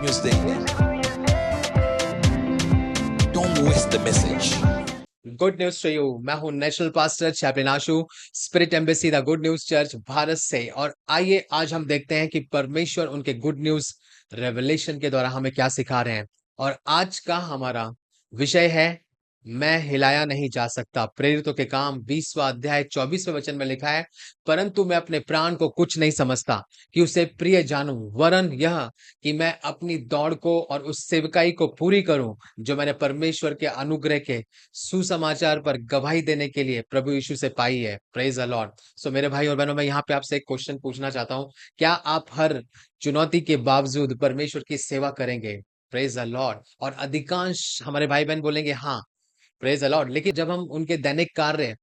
News देंगे। Don't waste the message. Good news to you. मैं हूं national pastor chaplain Ashu, spirit embassy the good news church Bharat से। और आइए आज हम देखते हैं कि परमेश्वर उनके गुड न्यूज रेवलेशन के द्वारा हमें क्या सिखा रहे हैं। और आज का हमारा विषय है, मैं हिलाया नहीं जा सकता। प्रेरितों के काम 20वां अध्याय 24वें वचन में लिखा है, परंतु मैं अपने प्राण को कुछ नहीं समझता कि उसे प्रिय जानूं, वरन यह कि मैं अपनी दौड़ को और उस सेवकाई को पूरी करूं जो मैंने परमेश्वर के अनुग्रह के सुसमाचार पर गवाही देने के लिए प्रभु यीशु से पाई है। Praise the Lord. सो मेरे भाई और बहनों, मैं यहाँ पे आपसे एक क्वेश्चन पूछना चाहता हूँ, क्या आप हर चुनौती के बावजूद परमेश्वर की सेवा करेंगे? Praise the Lord. और अधिकांश हमारे भाई बहन बोलेंगे हाँ, प्रेज द लॉर्ड। लेकिन जब हम उनके दैनिक कार्य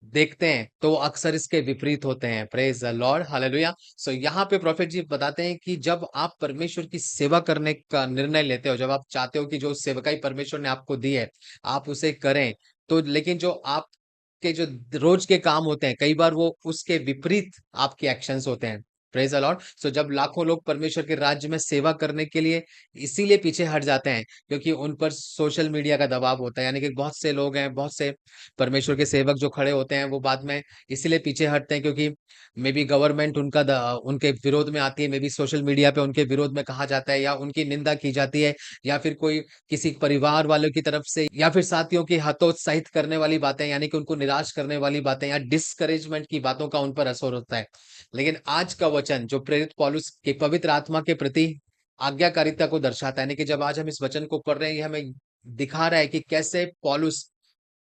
देखते हैं तो वो अक्सर इसके विपरीत होते हैं। Praise the Lord, hallelujah. So यहाँ पे प्रोफेट जी बताते हैं कि जब आप परमेश्वर की सेवा करने का निर्णय लेते हो, जब आप चाहते हो कि जो सेवकाई परमेश्वर ने आपको दी है आप उसे करें, तो लेकिन जो आपके जो रोज के काम होते हैं, कई बार वो उसके विपरीत आपके एक्शंस होते हैं। Praise the Lord. सो जब लाखों लोग परमेश्वर के राज्य में सेवा करने के लिए इसीलिए पीछे हट जाते हैं क्योंकि उन पर सोशल मीडिया का दबाव होता है। यानी कि बहुत से लोग हैं, बहुत से परमेश्वर के सेवक जो खड़े होते हैं वो बाद में इसलिए पीछे हटते हैं क्योंकि मे बी गवर्नमेंट उनके विरोध में आती है, मे बी सोशल मीडिया पे उनके विरोध में कहा जाता है या उनकी निंदा की जाती है, या फिर कोई किसी परिवार वालों की तरफ से या फिर साथियों की हतोत्साहित करने वाली बातें, यानी कि उनको निराश करने वाली बातें या डिस्करेजमेंट की बातों का उन पर असर होता है। लेकिन आज का वचन जो प्रेरित पौलुस के पवित्र आत्मा के प्रति आज्ञाकारिता को दर्शाता है, यानी कि जब आज हम इस वचन को पढ़ रहे हैं, ये हमें दिखा रहा है कि कैसे पौलुस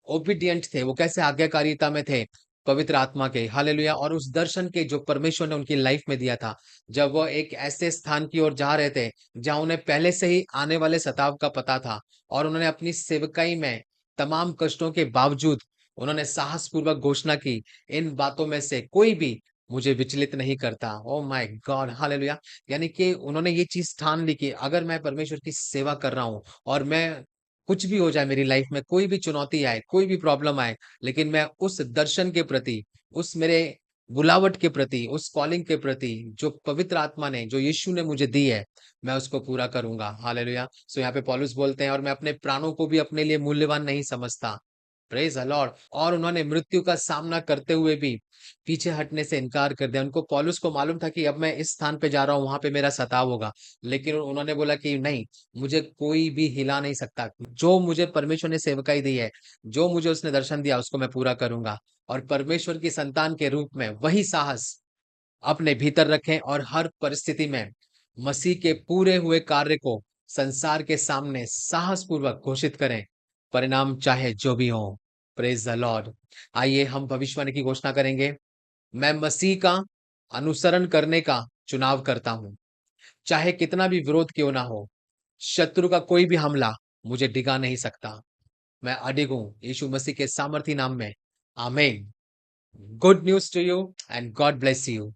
ओबीडिएंट थे, वो कैसे आज्ञाकारिता में थे पवित्र आत्मा के। हालेलुया। और उस दर्शन के जो परमेश्वर ने उनकी लाइफ में दिया था, जब वो एक ऐसे स्थान की ओर जा रहे थे जहां उन्हें पहले से ही आने वाले सताव का पता था, और उन्होंने अपनी सेवकाई में तमाम कष्टों के बावजूद उन्होंने साहस पूर्वक घोषणा की, इन बातों में से कोई भी मुझे विचलित नहीं करता। Oh my God, hallelujah. यानी कि उन्होंने ये चीज ठान ली कि अगर मैं परमेश्वर की सेवा कर रहा हूं और मैं कुछ भी हो जाए मेरी लाइफ में, कोई भी चुनौती आए, कोई भी प्रॉब्लम आए, लेकिन मैं उस दर्शन के प्रति, उस मेरे बुलावट के प्रति, उस कॉलिंग के प्रति जो पवित्र आत्मा ने, जो यीशु ने मुझे दी है, मैं उसको पूरा करूंगा। हालेलुया। सो यहाँ पे पौलुस बोलते हैं, और मैं अपने प्राणों को भी अपने लिए मूल्यवान नहीं समझता। Praise the Lord. और उन्होंने मृत्यु का सामना करते हुए भी पीछे हटने से इनकार कर दिया। उनको, पौलुस को मालूम था कि अब मैं इस स्थान पे जा रहा हूँ, वहां पे मेरा सताव होगा, लेकिन उन्होंने बोला कि नहीं, मुझे कोई भी हिला नहीं सकता। जो मुझे परमेश्वर ने सेवकाई दी है, जो मुझे उसने दर्शन दिया, उसको मैं पूरा करूंगा। और परमेश्वर की संतान के रूप में वही साहस अपने भीतर रखें और हर परिस्थिति में मसीह के पूरे हुए कार्य को संसार के सामने साहस पूर्वक घोषित करें, परिणाम चाहे जो भी हो। Praise the Lord. आइए हम भविष्यवाणी की घोषणा करेंगे। मैं मसीह का अनुसरण करने का चुनाव करता हूं, चाहे कितना भी विरोध क्यों ना हो। शत्रु का कोई भी हमला मुझे डिगा नहीं सकता। मैं अडिग हूं यीशु मसीह के सामर्थी नाम में। आमीन। Good news to you and God bless you.